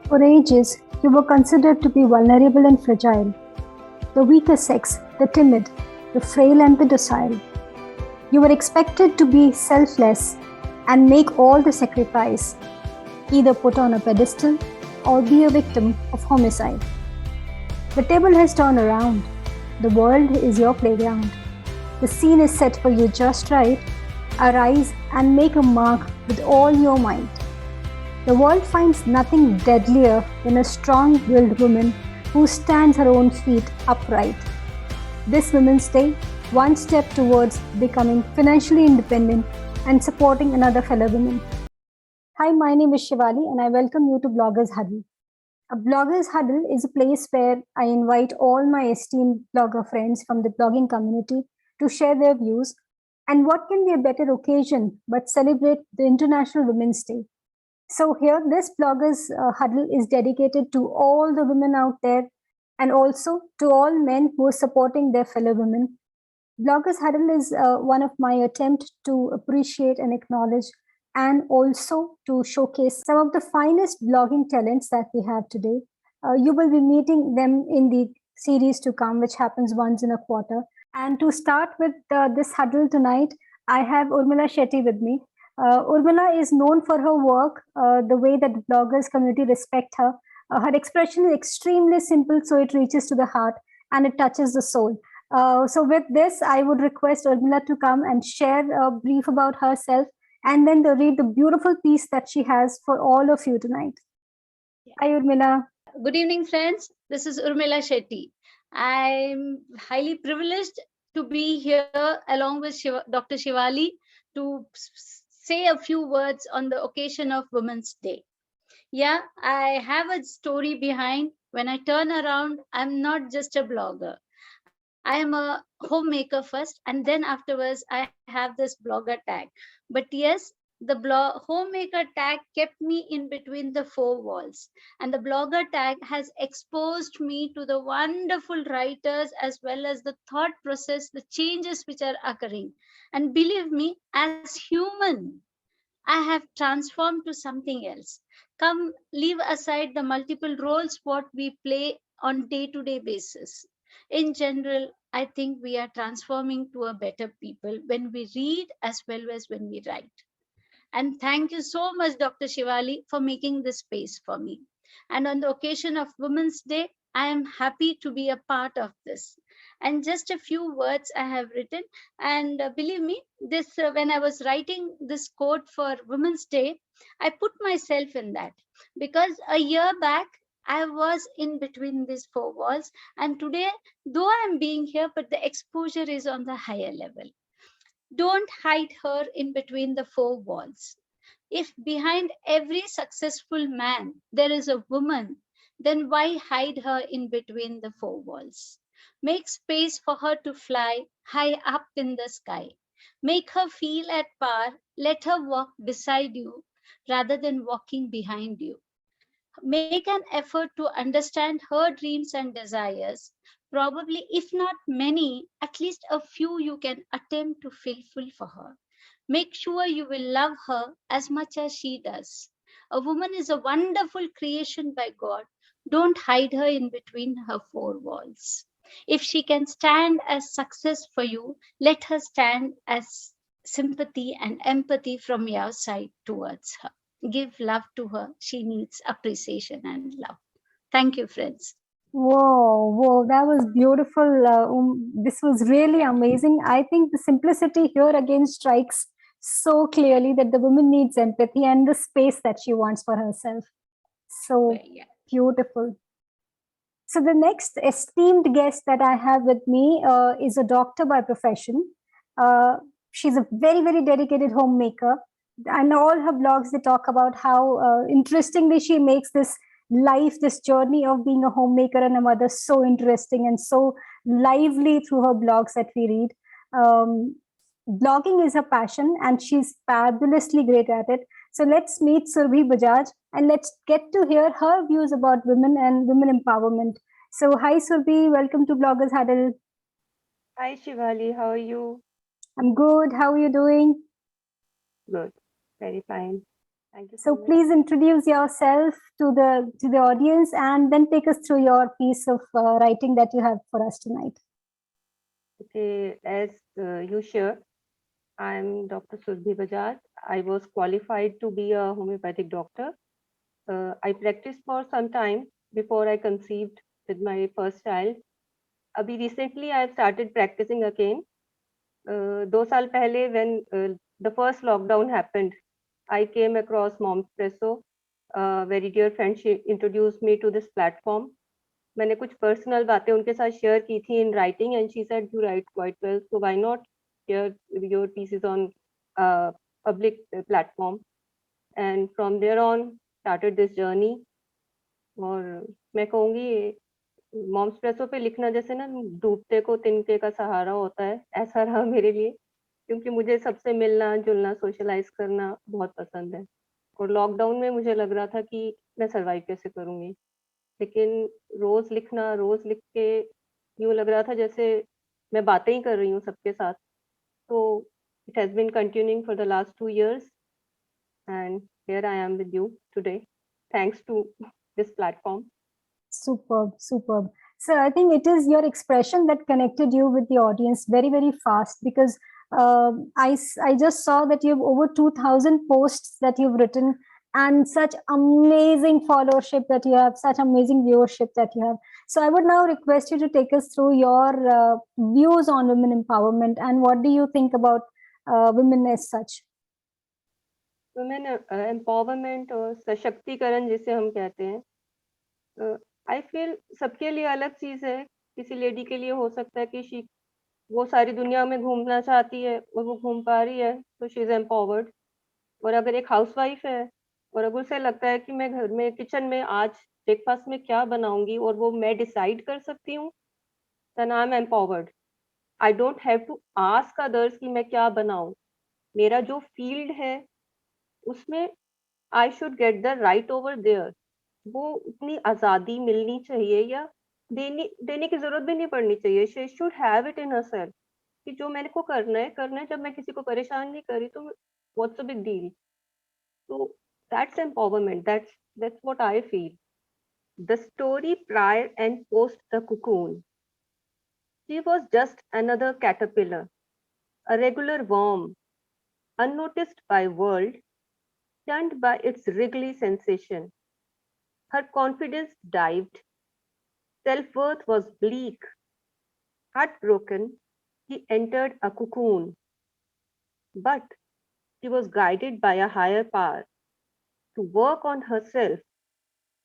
For ages, you were considered to be vulnerable and fragile, the weaker sex, the timid, the frail and the docile. You were expected to be selfless and make all the sacrifice, either put on a pedestal or be a victim of homicide. The table has turned around. The world is your playground. The scene is set for you just right. Arise and make a mark with all your might. The world finds nothing deadlier than a strong-willed woman who stands her own feet upright. This Women's Day, one step towards becoming financially independent and supporting another fellow woman. Hi, my name is Shivali and I welcome you to Bloggers Huddle. A Bloggers Huddle is a place where I invite all my esteemed blogger friends from the blogging community to share their views. And what can be a better occasion but celebrate the International Women's Day? So here, this bloggers huddle is dedicated to all the women out there and also to all men who are supporting their fellow women. Bloggers huddle is one of my attempt to appreciate and acknowledge and also to showcase some of the finest blogging talents that we have today. You will be meeting them in the series to come, which happens once in a quarter. And to start with this huddle tonight, I have Urmila Shetty with me. Urmila is known for her work, the way that the bloggers community respect her. Her expression is extremely simple, so it reaches to the heart and it touches the soul. So with this, I would request Urmila to come and share a brief about herself and then to read the beautiful piece that she has for all of you tonight. Hi, Urmila. Good evening, friends. This is Urmila Shetty. I'm highly privileged to be here along with Dr. Shivali to say a few words on the occasion of Women's Day. Yeah, I have a story behind. When I turn around, I'm not just a blogger. I am a homemaker first, and then afterwards, I have this blogger tag. But yes, the homemaker tag kept me in between the four walls, and the blogger tag has exposed me to the wonderful writers as well as the thought process, the changes which are occurring. And believe me, as human, I have transformed to something else. Come, leave aside the multiple roles what we play on day-to-day basis. In general, I think we are transforming to a better people when we read as well as when we write. And thank you so much, Dr. Shivali, for making this space for me. And on the occasion of Women's Day, I am happy to be a part of this. And just a few words I have written. And believe me, this when I was writing this quote for Women's Day, I put myself in that because a year back I was in between these four walls, and today, though I'm being here, but the exposure is on the higher level. Don't hide her in between the four walls. If behind every successful man there is a woman, then why hide her in between the four walls? Make space for her to fly high up in the sky. Make her feel at par. Let her walk beside you rather than walking behind you. Make an effort to understand her dreams and desires. Probably, if not many, at least a few you can attempt to fulfill for her. Make sure you will love her as much as she does. A woman is a wonderful creation by God. Don't hide her in between her four walls. If she can stand as success for you, let her stand as sympathy and empathy from your side towards her. Give love to her. She needs appreciation and love. Thank you, friends. Whoa, that was beautiful. This was really amazing. I think the simplicity here again strikes so clearly that the woman needs empathy and the space that she wants for herself. So beautiful. So the next esteemed guest that I have with me is a doctor by profession. She's a very, very dedicated homemaker. And all her blogs, they talk about how interestingly she makes this life, this journey of being a homemaker and a mother so interesting and so lively through her blogs that we read. Blogging is her passion and she's fabulously great at it. So let's meet Surbhi Bajaj and let's get to hear her views about women and women empowerment. So hi Surbhi, welcome to Bloggers Huddle. Hi Shivali, how are you? I'm good. How are you doing? Good, very fine. Thank you So so much. please introduce yourself to the audience and then take us through your piece of writing that you have for us tonight. Okay, as you share, I'm Dr. Surbhi Bajaj. I was qualified to be a homeopathic doctor. I practiced for some time before I conceived with my first child. Abhi recently I've started practicing again. 2 साल पहले when the first lockdown happened, I came across Mom's Presso. A very dear friend, she introduced me to this platform. मैंने कुछ personal बातें उनके साथ share की थी in writing and she said you write quite well so why not share your pieces on public platform and from there on started this journey और मैं कहूँगी मॉम्स प्रेसो पे लिखना जैसे ना डूबते को तिनके का सहारा होता है ऐसा रहा मेरे लिए क्योंकि मुझे सबसे मिलना जुलना सोशलाइज करना बहुत पसंद है और लॉकडाउन में मुझे लग रहा था कि मैं सर्वाइव कैसे करूँगी लेकिन रोज लिख के यूं लग रहा था जैसे मैं बातें ही कर रही हूँ सबके साथ तो it has been continuing for the last 2 years and here I am with you today thanks to this platform Superb, superb. So I think it is your expression that connected you with the audience very, very fast because I just saw that you have over 2,000 posts that you've written and such amazing followership that you have, such amazing viewership that you have. So I would now request you to take us through your views on women empowerment and what do you think about women as such? Women empowerment और सशक्तिकरण जिसे हम कहते हैं I feel सबके लिए अलग चीज है किसी लेडी के लिए हो सकता है कि वो सारी दुनिया में घूमना चाहती है और वो घूम पा रही है तो शी इज एम्पावर्ड और अगर एक हाउसवाइफ है और अगर उसे लगता है कि मैं घर में किचन में आज ब्रेकफास्ट में क्या बनाऊंगी और वो मैं डिसाइड कर सकती हूँ then I am empowered I don't have to ask others कि मैं क्या बनाऊं मेरा जो फील्ड है उसमें I should get the right over there वो उतनी आज़ादी मिलनी चाहिए या देने की जरूरत भी नहीं पड़नी चाहिए she should have it in herself कि जो मैंने को करना है जब मैं किसी को परेशान नहीं करी तो what's a big deal so that's empowerment. That's what I feel. The story prior and post the cocoon. She was just another caterpillar, a regular worm, unnoticed by world, stunned by its wriggly sensation. Her confidence dived, self-worth was bleak. Heartbroken, she entered a cocoon. But she was guided by a higher power. To work on herself,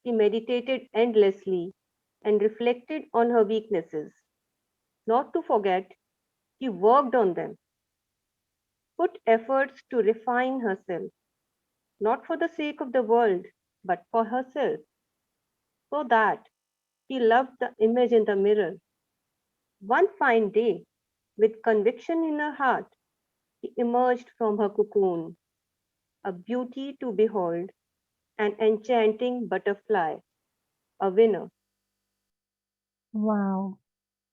she meditated endlessly and reflected on her weaknesses. Not to forget, she worked on them, put efforts to refine herself, not for the sake of the world, but for herself, so that she loved the image in the mirror. One fine day, with conviction in her heart, she emerged from her cocoon, a beauty to behold, an enchanting butterfly, a winner. Wow.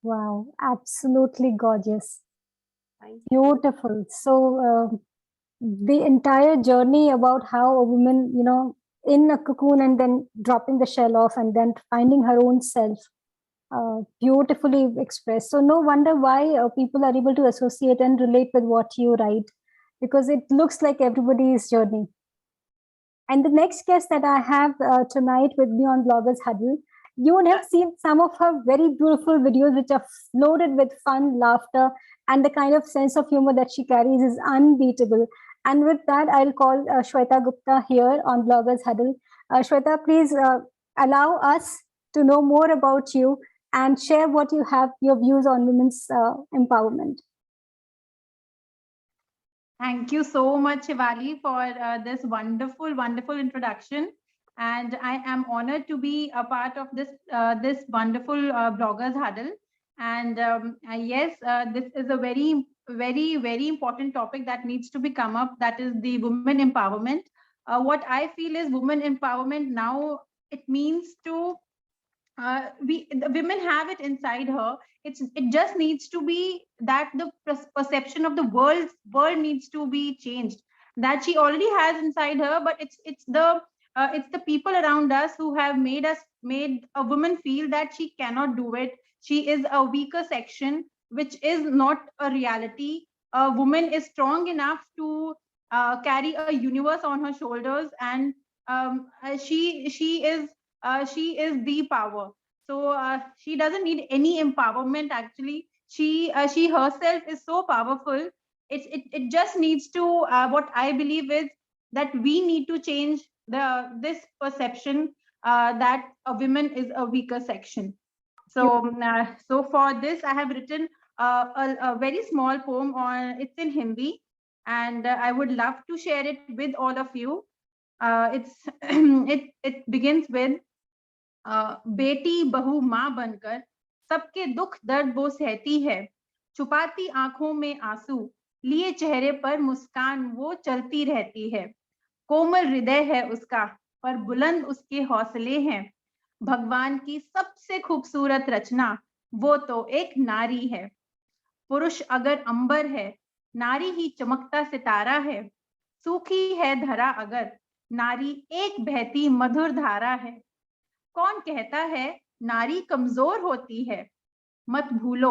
Wow. Absolutely gorgeous. Thank you. Beautiful. So, the entire journey about how a woman, in a cocoon and then dropping the shell off and then finding her own self, beautifully expressed. So, no wonder why people are able to associate and relate with what you write because it looks like everybody's journey. And the next guest that I have tonight with me on Bloggers Huddle, you would have seen some of her very beautiful videos, which are loaded with fun, laughter, and the kind of sense of humor that she carries is unbeatable. And with that, I'll call Shweta Gupta here on Bloggers Huddle. Shweta, please allow us to know more about you and share what you have, your views on women's empowerment. Thank you so much, Shivali, for this wonderful, wonderful introduction. And I am honored to be a part of this wonderful bloggers huddle. And yes, this is a very, very, very important topic that needs to be come up. That is the women empowerment. What I feel is women empowerment now. It means to the women have it inside her. It just needs to be that the perception of the world needs to be changed. that she already has inside her, but it's the people around us who have made a woman feel that she cannot do it. She is a weaker section, which is not a reality. A woman is strong enough to carry a universe on her shoulders, and she is the power. So she doesn't need any empowerment. Actually, she herself is so powerful. It just needs to what I believe is that we need to change this perception that a woman is a weaker section. So so for this I have written a very small poem on it's in Hindi, and I would love to share it with all of you. It's it begins with बेटी बहू माँ बनकर सबके दुख दर्द वो सहती है, छुपाती आंखों में आंसू, लिए चेहरे पर मुस्कान वो चलती रहती है, कोमल हृदय है उसका पर बुलंद उसके हौसले हैं, भगवान की सबसे खूबसूरत रचना वो तो एक नारी है, पुरुष अगर अंबर है, नारी ही चमकता सितारा है, सूखी है धरा अगर, नारी एक बहती मधुर धारा है, कौन कहता है नारी कमजोर होती है, मत भूलो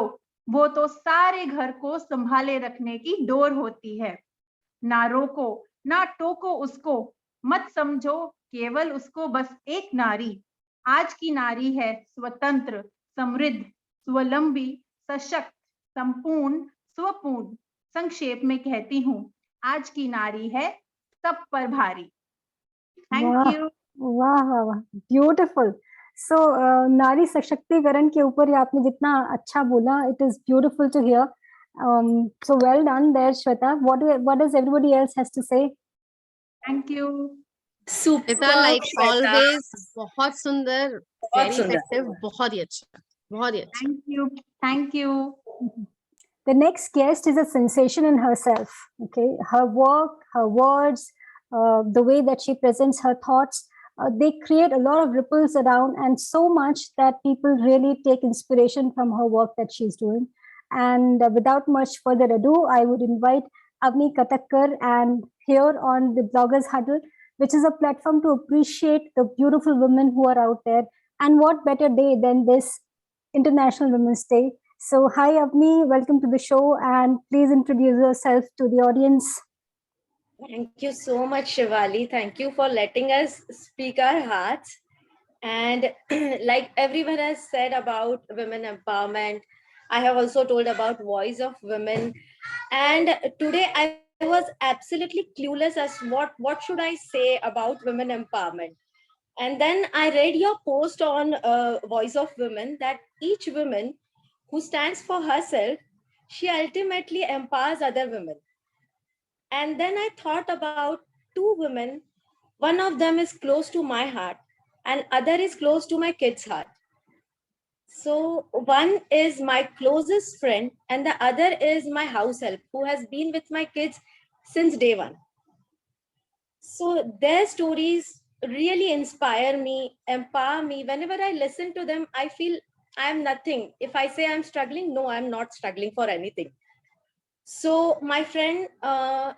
वो तो सारे घर को संभाले रखने की डोर होती है, ना रोको ना टोको उसको, मत समझो केवल उसको बस एक नारी, आज की नारी है स्वतंत्र समृद्ध स्वावलंबी सशक्त संपूर्ण स्वपूर्ण, संक्षेप में कहती हूँ आज की नारी है सब पर भारी। Thank you. वाह वाह वाह, ब्यूटीफुल। सो नारी सशक्तिकरण के ऊपर ही आपने जितना अच्छा बोला, it is beautiful to hear. So well done there, Shweta. What does everybody else has to say? Thank you. Super, like always, बहुत सुंदर, very effective, बहुत ही अच्छा, बहुत ही अच्छा. Thank you. Thank you. The next guest is a sensation in herself. Okay, her work, her words, the way that she presents her thoughts, they create a lot of ripples around, and so much that people really take inspiration from her work that she's doing. And without much further ado, I would invite Avni Katakkar and here on the Bloggers Huddle, which is a platform to appreciate the beautiful women who are out there. And what better day than this International Women's Day? So hi Avni, welcome to the show, and please introduce yourself to the audience. Thank you so much, Shivali. Thank you for letting us speak our hearts. And like everyone has said about women empowerment, I have also told about voice of women. And today I was absolutely clueless as what should I say about women empowerment. And then I read your post on Voice of Women that each woman who stands for herself, she ultimately empowers other women. And then I thought about two women. One of them is close to my heart and other is close to my kid's heart. So one is my closest friend and the other is my house help who has been with my kids since day one. So their stories really inspire me, empower me. Whenever I listen to them, I feel I am nothing. If I say I'm struggling, no, I'm not struggling for anything. So my friend,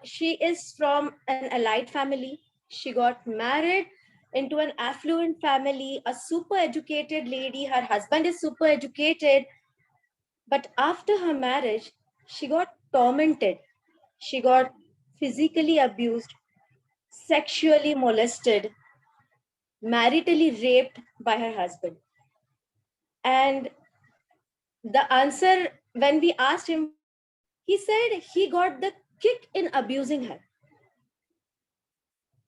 she is from an elite family. She got married into an affluent family, a super educated lady. Her husband is super educated. But after her marriage, she got tormented. She got physically abused, sexually molested, maritally raped by her husband. And the answer, when we asked him, he said he got the kick in abusing her.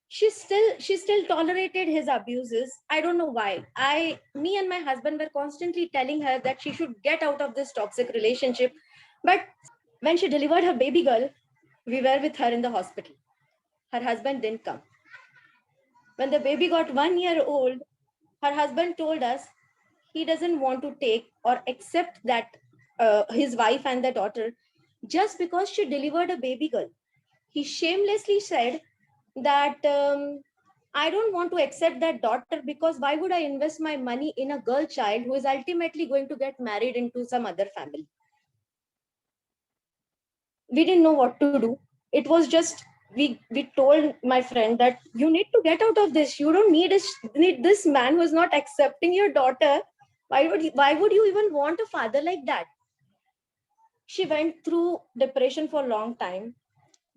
She still tolerated his abuses. I don't know why. Me and my husband were constantly telling her that she should get out of this toxic relationship. But when she delivered her baby girl, we were with her in the hospital. Her husband didn't come. When the baby got 1 year old, her husband told us he doesn't want to take or accept that his wife and the daughter just because she delivered a baby girl. He shamelessly said that I don't want to accept that daughter because why would I invest my money in a girl child who is ultimately going to get married into some other family? We didn't know what to do. It was just we told my friend that you need to get out of this. You don't need this man who is not accepting your daughter. Why would you even want a father like that? She went through depression for a long time,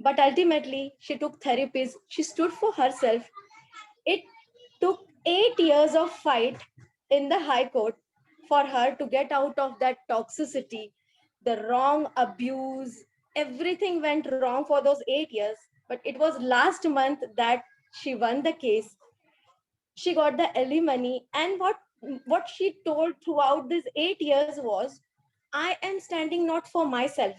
but ultimately she took therapies. She stood for herself. It took 8 years of fight in the High Court for her to get out of that toxicity, the wrong abuse. Everything went wrong for those 8 years. But it was last month that she won the case. She got the alimony. And what she told throughout these 8 years was, I am standing not for myself,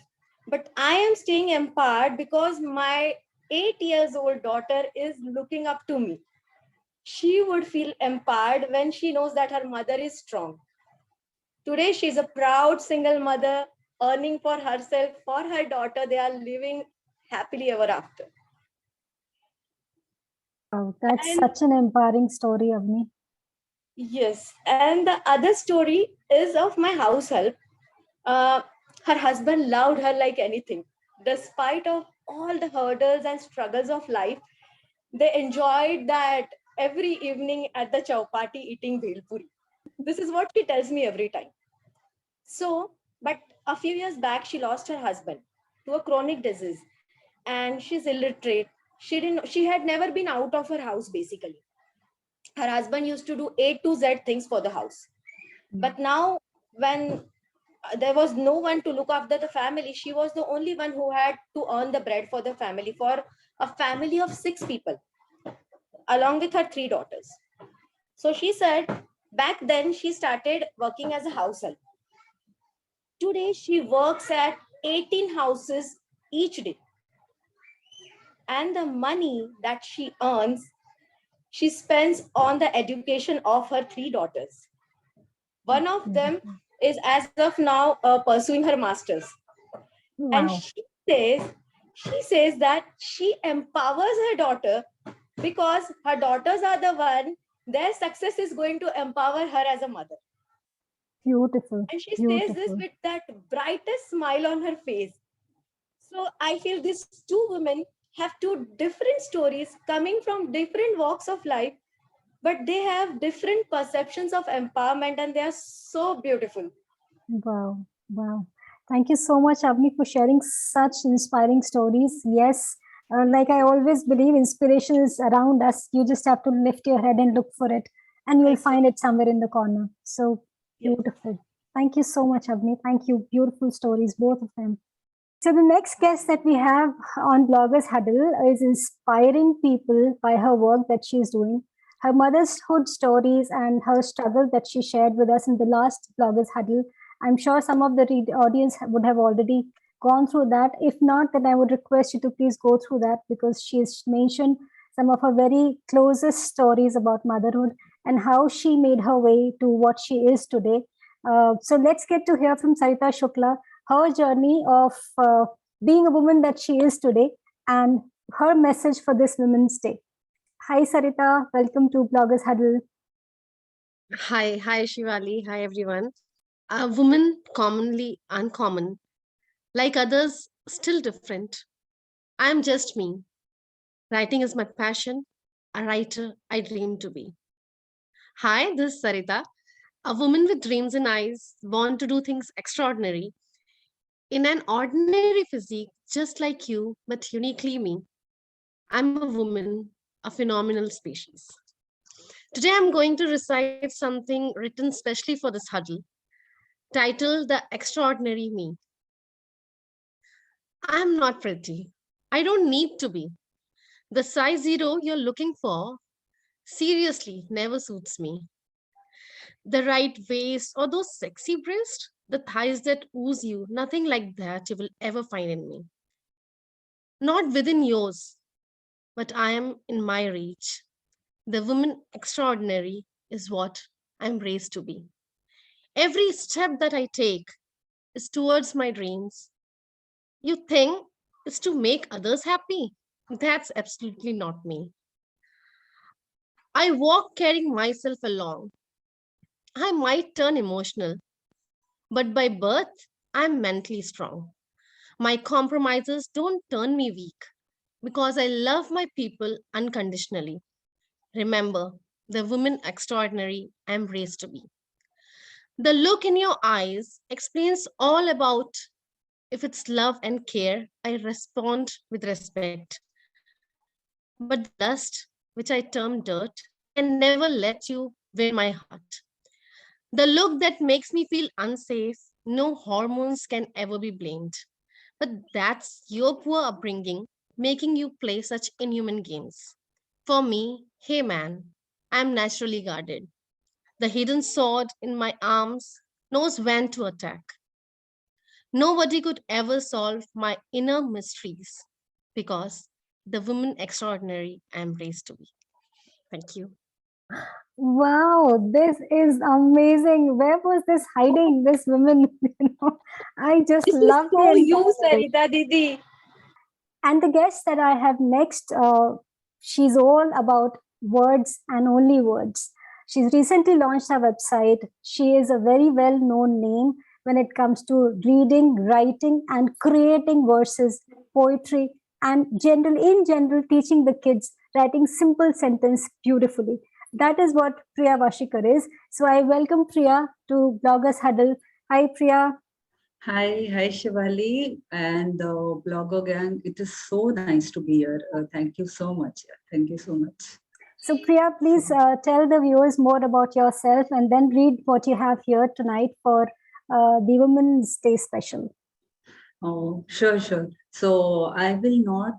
but I am staying empowered because my 8 years old daughter is looking up to me. She would feel empowered when she knows that her mother is strong. Today, she's a proud single mother, earning for herself, for her daughter. They are living happily ever after. Wow, that's such an empowering story, Avni. Yes, and the other story is of my house help. Her husband loved her like anything. Despite of all the hurdles and struggles of life, they enjoyed that every evening at the chowpati eating bhelpuri. This is what she tells me every time. So, but a few years back, she lost her husband to a chronic disease, and she's illiterate. She had never been out of her house basically. Her husband used to do A to Z things for the house. But now, when there was no one to look after the family, she was the only one who had to earn the bread for the family, for a family of 6 people, along with her 3 daughters. So she said back then she started working as a house help. Today she works at 18 houses each day. And the money that she earns, she spends on the education of her 3 daughters. One of them is as of now pursuing her master's. Wow. And she says that she empowers her daughter because her daughters are the one, their success is going to empower her as a mother. Beautiful. And she Beautiful. says this with that brightest smile on her face. So I feel these two women have two different stories coming from different walks of life, but they have different perceptions of empowerment and they are so beautiful. Wow. Wow. Thank you so much, Avni, for sharing such inspiring stories. Yes, like I always believe, inspiration is around us. You just have to lift your head and look for it, and you'll find it somewhere in the corner. So beautiful. Thank you so much, Avni. Thank you. Beautiful stories, both of them. So the next guest that we have on Bloggers Huddle is inspiring people by her work that she's doing. Her motherhood stories and her struggle that she shared with us in the last Bloggers Huddle. I'm sure some of the audience would have already gone through that. If not, then I would request you to please go through that because she's mentioned some of her very closest stories about motherhood and how she made her way to what she is today. So let's get to hear from Sarita Shukla, her journey of being a woman that she is today and her message for this Women's Day. Hi, Sarita. Welcome to Bloggers Huddle. Hi Shivali. Hi, everyone. A woman commonly uncommon, like others, still different. I am just me. Writing is my passion, a writer I dream to be. Hi, this is Sarita, a woman with dreams and eyes, born to do things extraordinary, in an ordinary physique, just like you, but uniquely me. I'm a woman, a phenomenal species. Today, I'm going to recite something written specially for this huddle, titled The Extraordinary Me. I'm not pretty. I don't need to be. The size 0 you're looking for, seriously, never suits me. The right waist or those sexy breasts, the thighs that ooze you, nothing like that you will ever find in me. Not within yours, but I am in my reach. The woman extraordinary is what I'm raised to be. Every step that I take is towards my dreams. You think it's to make others happy? That's absolutely not me. I walk carrying myself along. I might turn emotional, but by birth, I'm mentally strong. My compromises don't turn me weak. because I love my people unconditionally. Remember, the woman extraordinary I am raised to be. The look in your eyes explains all about. If it's love and care, I respond with respect. But the lust, which I term dirt, can never let you win my heart. The look that makes me feel unsafe, no hormones can ever be blamed. But that's your poor upbringing making you play such inhuman games. For me, hey man, I'm naturally guarded. The hidden sword in my arms knows when to attack. Nobody could ever solve my inner mysteries because the woman extraordinary I am raised to be. Thank you. Wow, this is amazing. Where was this hiding, this woman? I just This is love the so entire you, story. Sarita Didi. And the guest that I have next, she's all about words and only words. She's recently launched her website. She is a very well known name when it comes to reading, writing, and creating verses, poetry, and in general, teaching the kids writing simple sentence beautifully. That is what Priya Vashikar is. So I welcome Priya to Bloggers Huddle. Hi, Priya. Hi, Shivali and Blogger Gang. It is so nice to be here. Thank you so much. Thank you so much. So, Priya, please tell the viewers more about yourself and then read what you have here tonight for the Women's Day special. Oh, sure. So I will not,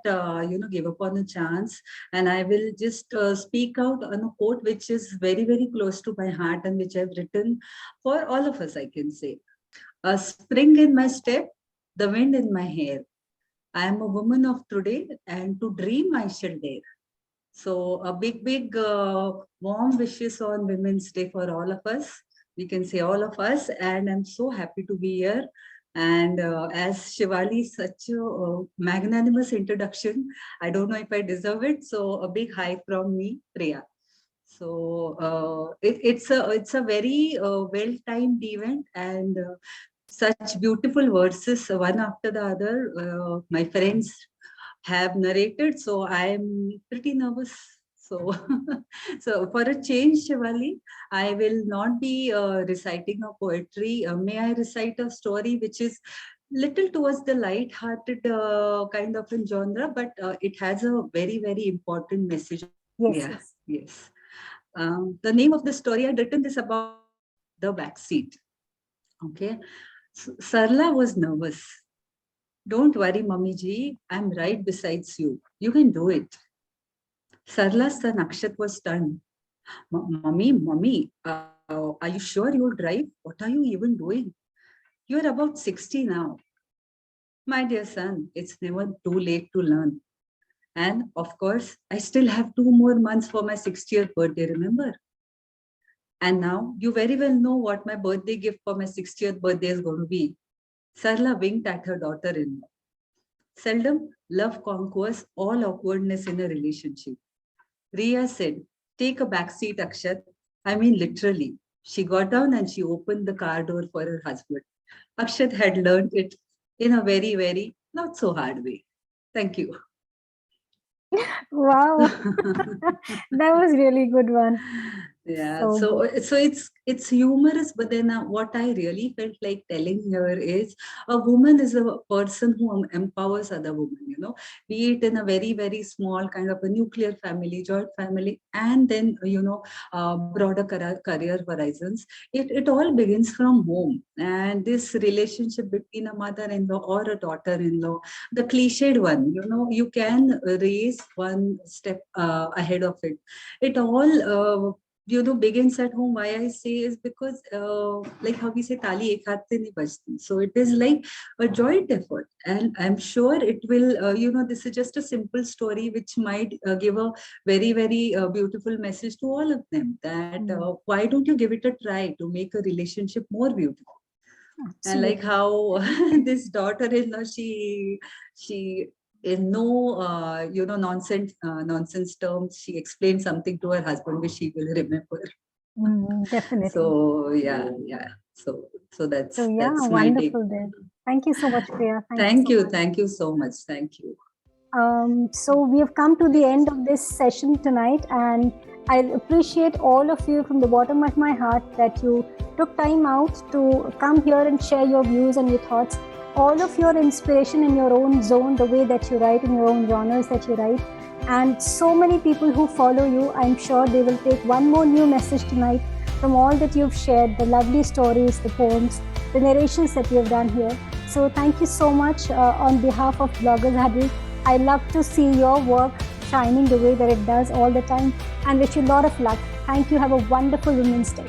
give up on the chance, and I will just speak out on a quote which is very, very close to my heart and which I've written for all of us, I can say. A spring in my step, the wind in my hair. I am a woman of today, and to dream I shall dare. So a big warm wishes on Women's Day for all of us. We can say all of us, and I'm so happy to be here. And as Shivali, such a magnanimous introduction. I don't know if I deserve it. So a big hi from me, Priya. So it's a very well-timed event, and such beautiful verses one after the other. My friends have narrated, so I am pretty nervous. So, so for a change, Shivali, I will not be reciting a poetry. May I recite a story which is little towards the light-hearted kind of a genre, but it has a very, very important message. Yes. The name of the story, I'd written this about the backseat. Okay. Sarla was nervous. Don't worry, Mummy ji, I'm right besides you. You can do it. Sarla's son Akshat was stunned. Mummy, are you sure you'll drive? What are you even doing? You're about 60 now. My dear son, it's never too late to learn. And of course, I still have 2 more months for my 60th birthday, remember? And now you very well know what my birthday gift for my 60th birthday is going to be. Sarla winked at her daughter-in-law. Seldom love conquers all awkwardness in a relationship. Riya said, take a back seat, Akshat. I mean, literally. She got down and she opened the car door for her husband. Akshat had learned it in a very, very not so hard way. Thank you. Wow, that was really good one. Yeah, so it's humorous, but then what I really felt like telling her is a woman is a person who empowers other women, be it in a very, very small kind of a nuclear family, joint family, and then, broader career horizons. It all begins from home. And this relationship between a mother-in-law or a daughter-in-law, the cliched one, you can raise one step ahead of it. It all begins at home. Why I say is because like how we say tali ek haath se nahi bajti. So it is like a joint effort, and I'm sure it will this is just a simple story which might give a very, very beautiful message to all of them, that why don't you give it a try to make a relationship more beautiful. Absolutely. And like how this daughter-in-law, she in no nonsense terms, she explained something to her husband which she will remember. Definitely. So yeah. So that's wonderful my take. There. Thank you so much, Priya. Thank you so much. Thank you. So we have come to the end of this session tonight, and I appreciate all of you from the bottom of my heart that you took time out to come here and share your views and your thoughts, all of your inspiration in your own zone, the way that you write, in your own genres that you write. And so many people who follow you, I'm sure they will take one more new message tonight from all that you've shared, the lovely stories, the poems, the narrations that you have done here. So thank you so much on behalf of Bloggers Huddle. I love to see your work shining the way that it does all the time, and wish you a lot of luck. Thank you. Have a wonderful Women's Day.